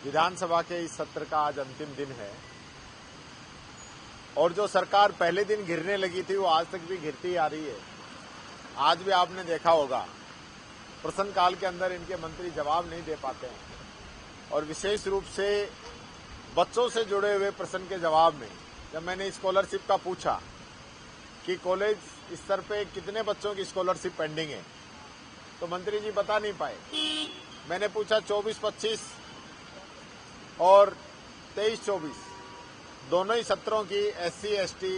विधानसभा के इस सत्र का आज अंतिम दिन है और जो सरकार पहले दिन गिरने लगी थी वो आज तक भी गिरती आ रही है। आज भी आपने देखा होगा प्रश्नकाल के अंदर इनके मंत्री जवाब नहीं दे पाते हैं और विशेष रूप से बच्चों से जुड़े हुए प्रश्न के जवाब में जब मैंने स्कॉलरशिप का पूछा कि कॉलेज स्तर पे कितने बच्चों की स्कॉलरशिप पेंडिंग है तो मंत्री जी बता नहीं पाए। मैंने पूछा 24-25 और 23-24 दोनों ही सत्रों की SC, ST,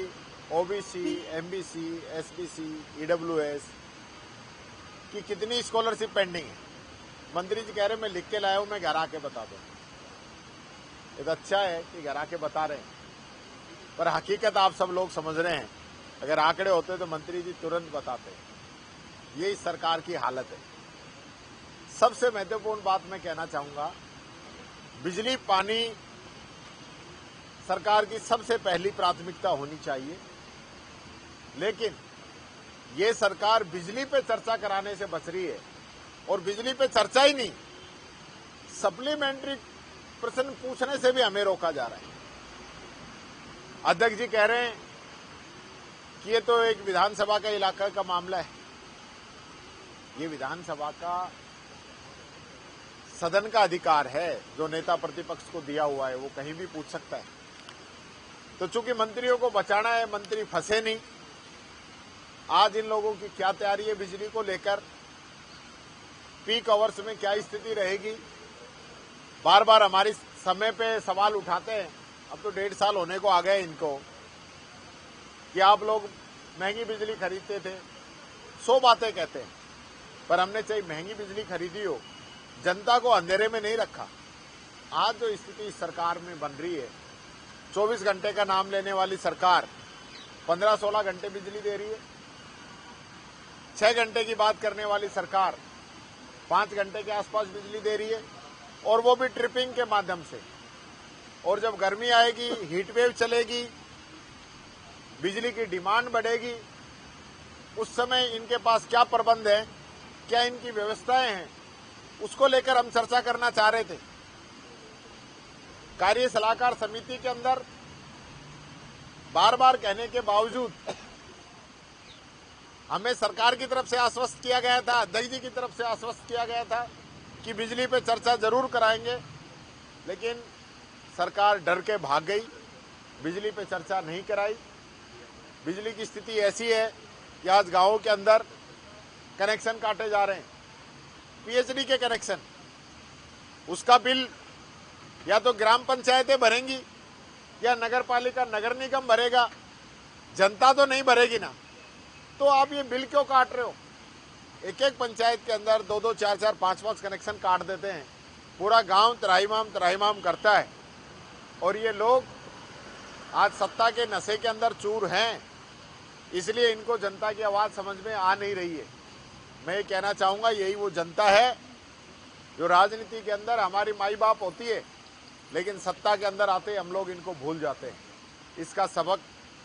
OBC, MBC, SBC, EWS की कितनी स्कॉलरशिप पेंडिंग है। मंत्री जी कह रहे मैं लिख के लाया हूं, मैं घर आके बता दूं। ये तो अच्छा है कि घर आके बता रहे हैं, पर हकीकत आप सब लोग समझ रहे हैं। अगर आंकड़े होते तो मंत्री जी तुरंत बताते। ये इस सरकार की हालत है। सबसे महत्वपूर्ण बात मैं कहना चाहूंगा, बिजली पानी सरकार की सबसे पहली प्राथमिकता होनी चाहिए, लेकिन ये सरकार बिजली पे चर्चा कराने से बच रही है और बिजली पे चर्चा ही नहीं, सप्लीमेंट्री प्रश्न पूछने से भी हमें रोका जा रहा है। अध्यक्ष जी कह रहे हैं कि ये तो एक विधानसभा का इलाका का मामला है। ये विधानसभा का सदन का अधिकार है जो नेता प्रतिपक्ष को दिया हुआ है, वो कहीं भी पूछ सकता है। तो चूंकि मंत्रियों को बचाना है, मंत्री फंसे नहीं। आज इन लोगों की क्या तैयारी है बिजली को लेकर, पीक आवर्स में क्या स्थिति रहेगी। बार बार हमारी समय पे सवाल उठाते हैं। अब तो 1.5 साल होने को आ गए इनको कि आप लोग महंगी बिजली खरीदते थे। 100 बातें कहते हैं, पर हमने चाहे महंगी बिजली खरीदी हो, जनता को अंधेरे में नहीं रखा। आज जो स्थिति इस सरकार में बन रही है, 24 घंटे का नाम लेने वाली सरकार 15-16 घंटे बिजली दे रही है। 6 घंटे की बात करने वाली सरकार 5 घंटे के आसपास बिजली दे रही है, और वो भी ट्रिपिंग के माध्यम से। और जब गर्मी आएगी, हीट वेव चलेगी, बिजली की डिमांड बढ़ेगी, उस समय इनके पास क्या प्रबंध है, क्या इनकी व्यवस्थाएं हैं, उसको लेकर हम चर्चा करना चाह रहे थे। कार्य सलाहकार समिति के अंदर बार बार कहने के बावजूद हमें सरकार की तरफ से आश्वस्त किया गया था, अध्यक्ष जी की तरफ से आश्वस्त किया गया था कि बिजली पे चर्चा जरूर कराएंगे, लेकिन सरकार डर के भाग गई, बिजली पे चर्चा नहीं कराई। बिजली की स्थिति ऐसी है कि आज गांवों के अंदर कनेक्शन काटे जा रहे हैं, PhD के कनेक्शन। उसका बिल या तो ग्राम पंचायतें भरेंगी या नगर पालिका, नगर निगम भरेगा, जनता तो नहीं भरेगी ना। तो आप ये बिल क्यों काट रहे हो? एक एक पंचायत के अंदर 2-2, 4-4, 5-5 कनेक्शन काट देते हैं। पूरा गांव त्राहिमाम करता है, और ये लोग आज सत्ता के नशे के अंदर चूर हैं, इसलिए इनको जनता की आवाज समझ में आ नहीं रही है। मैं ये कहना चाहूंगा, यही वो जनता है जो राजनीति के अंदर हमारी माई बाप होती है, लेकिन सत्ता के अंदर आते हम लोग इनको भूल जाते हैं। इसका सबक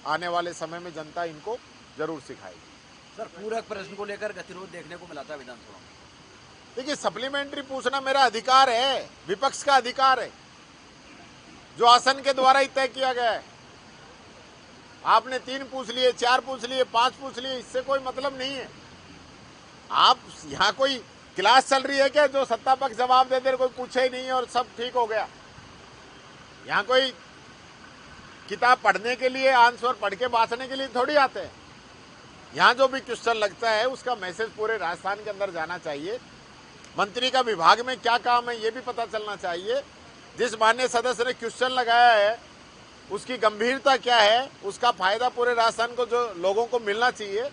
आने वाले समय में जनता इनको जरूर सिखाएगी। सर, पूरक प्रश्न को लेकर गतिरोध देखने को मिला था विधानसभा में। देखिए, सप्लीमेंट्री पूछना मेरा अधिकार है, विपक्ष का अधिकार है, जो आसन के द्वारा ही तय किया गया है। आपने 3 पूछ लिए, 4 पूछ लिए, 5 पूछ लिए, इससे कोई मतलब नहीं है। आप यहाँ कोई क्लास चल रही है क्या जो सत्ता पक्ष जवाब दे दे, कोई पूछे ही नहीं और सब ठीक हो गया? यहाँ कोई किताब पढ़ने के लिए, आंसर पढ़ के बांटने के लिए थोड़ी आते हैं। यहाँ जो भी क्वेश्चन लगता है उसका मैसेज पूरे राजस्थान के अंदर जाना चाहिए। मंत्री का विभाग में क्या काम है ये भी पता चलना चाहिए। जिस माननीय सदस्य ने क्वेश्चन लगाया है उसकी गंभीरता क्या है, उसका फायदा पूरे राजस्थान को जो लोगों को मिलना चाहिए,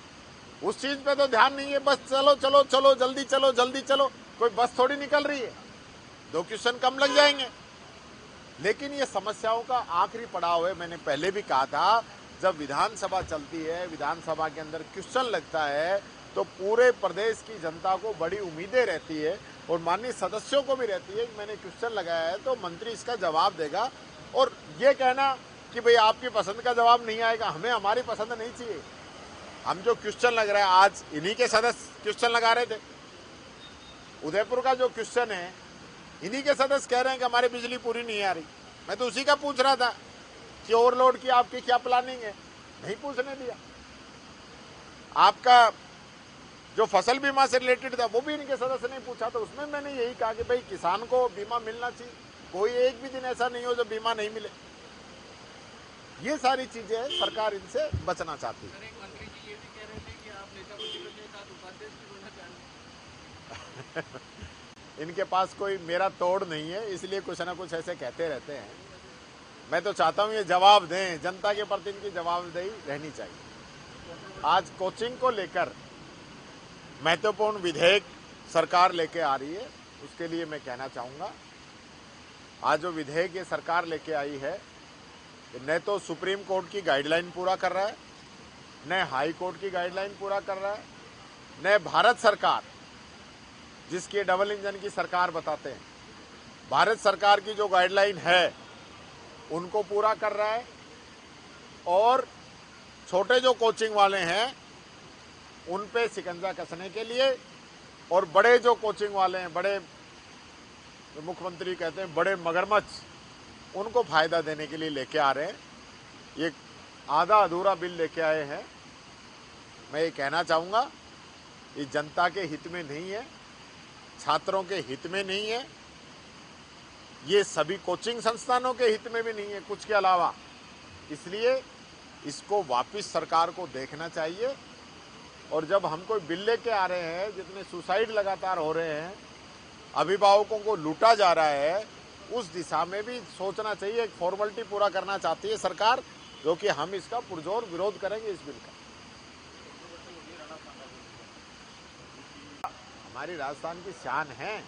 उस चीज पे तो ध्यान नहीं है। बस चलो चलो चलो, जल्दी चलो जल्दी चलो। कोई बस थोड़ी निकल रही है, 2 क्वेश्चन कम लग जाएंगे। लेकिन ये समस्याओं का आखिरी पड़ाव है। मैंने पहले भी कहा था, जब विधानसभा चलती है, विधानसभा के अंदर क्वेश्चन लगता है तो पूरे प्रदेश की जनता को बड़ी उम्मीदें रहती है और माननीय सदस्यों को भी रहती है कि मैंने क्वेश्चन लगाया है तो मंत्री इसका जवाब देगा। और ये कहना कि भाई आपकी पसंद का जवाब नहीं आएगा, हमें हमारी पसंद नहीं चाहिए। हम जो क्वेश्चन लग रहा है, आज इन्हीं के सदस्य क्वेश्चन लगा रहे थे। उदयपुर का जो क्वेश्चन है इन्हीं के सदस्य कह रहे हैं कि हमारी बिजली पूरी नहीं आ रही। मैं तो उसी का पूछ रहा था कि ओवरलोड की आपकी क्या प्लानिंग है, नहीं पूछने दिया। आपका जो फसल बीमा से रिलेटेड था वो भी इनके सदस्य ने पूछा, तो उसमें मैंने यही कहा कि भाई किसान को बीमा मिलना चाहिए, कोई एक भी दिन ऐसा नहीं हो जो बीमा नहीं मिले। ये सारी चीजें सरकार इनसे बचना चाहती है। एक मंत्री जी ये भी कह रहे थे कि आप नेता प्रतिपक्ष के साथ उपाध्यक्ष भी बनना चाह रहे हैं। इनके पास कोई मेरा तोड़ नहीं है, इसलिए कुछ ना कुछ ऐसे कहते रहते हैं। मैं तो चाहता हूं ये जवाब दें, जनता के प्रति इनकी जवाबदेही रहनी चाहिए। आज कोचिंग को लेकर महत्वपूर्ण विधेयक सरकार लेके आ रही है, उसके लिए मैं कहना चाहूँगा, आज जो विधेयक ये सरकार लेके आई है न तो सुप्रीम कोर्ट की गाइडलाइन पूरा कर रहा है, न हाई कोर्ट की गाइडलाइन पूरा कर रहा है, न भारत सरकार जिसकी डबल इंजन की सरकार बताते हैं, भारत सरकार की जो गाइडलाइन है उनको पूरा कर रहा है। और छोटे जो कोचिंग वाले हैं उन पे शिकंजा कसने के लिए, और बड़े जो कोचिंग वाले हैं, बड़े जो मुख्यमंत्री कहते हैं बड़े मगरमच्छ, उनको फायदा देने के लिए लेके आ रहे हैं। ये आधा अधूरा बिल लेके आए हैं। मैं ये कहना चाहूँगा ये जनता के हित में नहीं है, छात्रों के हित में नहीं है, ये सभी कोचिंग संस्थानों के हित में भी नहीं है कुछ के अलावा। इसलिए इसको वापस सरकार को देखना चाहिए। और जब हम कोई बिल लेके आ रहे हैं, जितने सुसाइड लगातार हो रहे हैं, अभिभावकों को लूटा जा रहा है, उस दिशा में भी सोचना चाहिए। एक फॉर्मेलिटी पूरा करना चाहती है सरकार, जो कि हम इसका पुरजोर विरोध करेंगे इस बिल का। हमारी राजस्थान की शान है,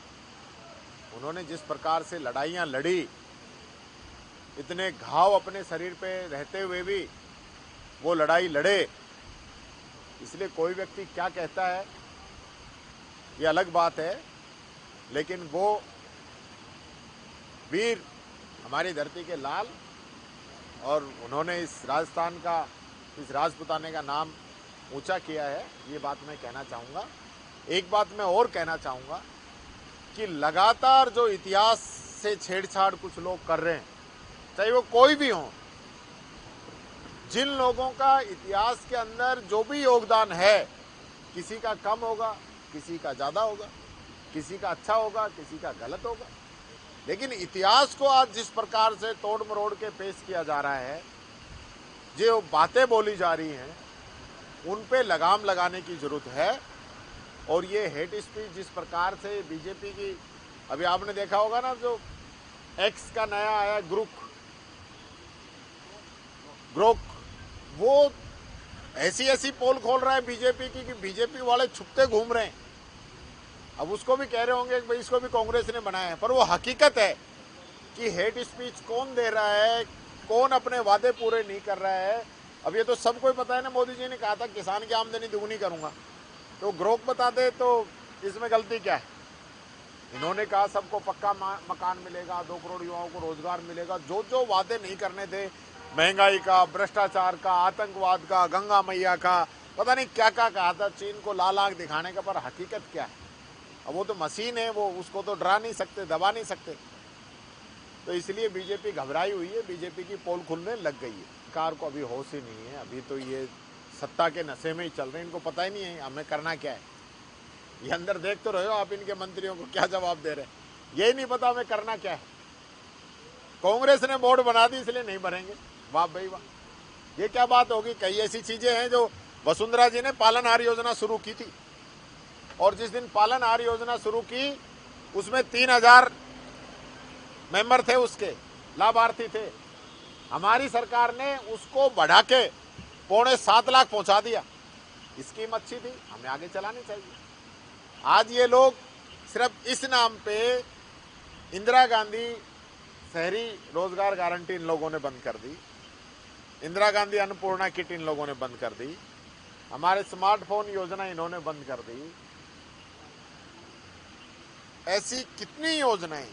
उन्होंने जिस प्रकार से लड़ाइयाँ लड़ी, इतने घाव अपने शरीर पे रहते हुए भी वो लड़ाई लड़े। इसलिए कोई व्यक्ति क्या कहता है ये अलग बात है, लेकिन वो वीर हमारी धरती के लाल, और उन्होंने इस राजस्थान का, इस राजपुताने का नाम ऊंचा किया है, ये बात मैं कहना चाहूँगा। एक बात मैं और कहना चाहूँगा कि लगातार जो इतिहास से छेड़छाड़ कुछ लोग कर रहे हैं, चाहे वो कोई भी हो, जिन लोगों का इतिहास के अंदर जो भी योगदान है, किसी का कम होगा, किसी का ज़्यादा होगा, किसी का अच्छा होगा, किसी का गलत होगा, लेकिन इतिहास को आज जिस प्रकार से तोड़ मरोड़ के पेश किया जा रहा है, जो बातें बोली जा रही हैं, उन पे लगाम लगाने की जरूरत है। और ये हेट स्पीच जिस प्रकार से बीजेपी की, अभी आपने देखा होगा ना, जो एक्स का नया आया ग्रोक, वो ऐसी ऐसी पोल खोल रहा है बीजेपी की कि बीजेपी वाले छुपते घूम रहे हैं। अब उसको भी कह रहे होंगे कि भाई इसको भी कांग्रेस ने बनाया है, पर वो हकीकत है कि हेट स्पीच कौन दे रहा है, कौन अपने वादे पूरे नहीं कर रहा है। अब ये तो सबको ही पता है ना, मोदी जी ने कहा था किसान की आमदनी दुगनी करूंगा, तो ग्रोक बता दे तो इसमें गलती क्या है। इन्होंने कहा सबको पक्का मकान मिलेगा, 2 करोड़ युवाओं को रोजगार मिलेगा, जो जो वादे नहीं करने थे, महंगाई का, भ्रष्टाचार का, आतंकवाद का, गंगा मैया का, पता नहीं क्या क्या कहा था, चीन को लाल आंख दिखाने का। पर हकीकत क्या है, अब वो तो मशीन है, वो उसको तो डरा नहीं सकते, दबा नहीं सकते। तो इसलिए बीजेपी घबराई हुई है, बीजेपी की पोल खुलने लग गई है। सरकार को अभी होश ही नहीं है, अभी तो ये सत्ता के नशे में ही चल रहे हैं, इनको पता ही नहीं है हमें करना क्या है। ये अंदर देख तो रहे हो आप इनके मंत्रियों को क्या जवाब दे रहे हैं, यही नहीं पता हमें करना क्या है। कांग्रेस ने बोर्ड बना दी इसलिए नहीं भरेंगे, वाह भाई वाह, ये क्या बात होगी। कई ऐसी चीजें हैं जो वसुंधरा जी ने पालनहार योजना शुरू की थी, और जिस दिन पालनहार योजना शुरू की उसमें 3000 मेंबर थे, उसके लाभार्थी थे। हमारी सरकार ने उसको बढ़ा के 6.25 लाख पहुंचा दिया। स्कीम अच्छी थी, हमें आगे चलानी चाहिए। आज ये लोग सिर्फ इस नाम पे इंदिरा गांधी शहरी रोजगार गारंटी इन लोगों ने बंद कर दी, इंदिरा गांधी अन्नपूर्णा किट इन लोगों ने बंद कर दी, हमारे स्मार्टफोन योजना इन्होंने बंद कर दी। ऐसी कितनी योजनाएं,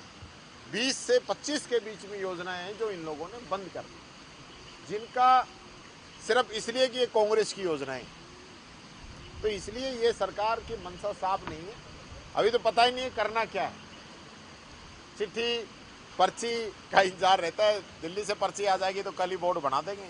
20 से 25 के बीच में योजनाएं हैं जो इन लोगों ने बंद कर दी, जिनका सिर्फ इसलिए कि ये कांग्रेस की योजनाएं। तो इसलिए ये सरकार की मंशा साफ नहीं है, अभी तो पता ही नहीं है करना क्या है। चिट्ठी पर्ची का इंतजार रहता है। दिल्ली से पर्ची आ जाएगी तो कल ही बोर्ड बना देंगे।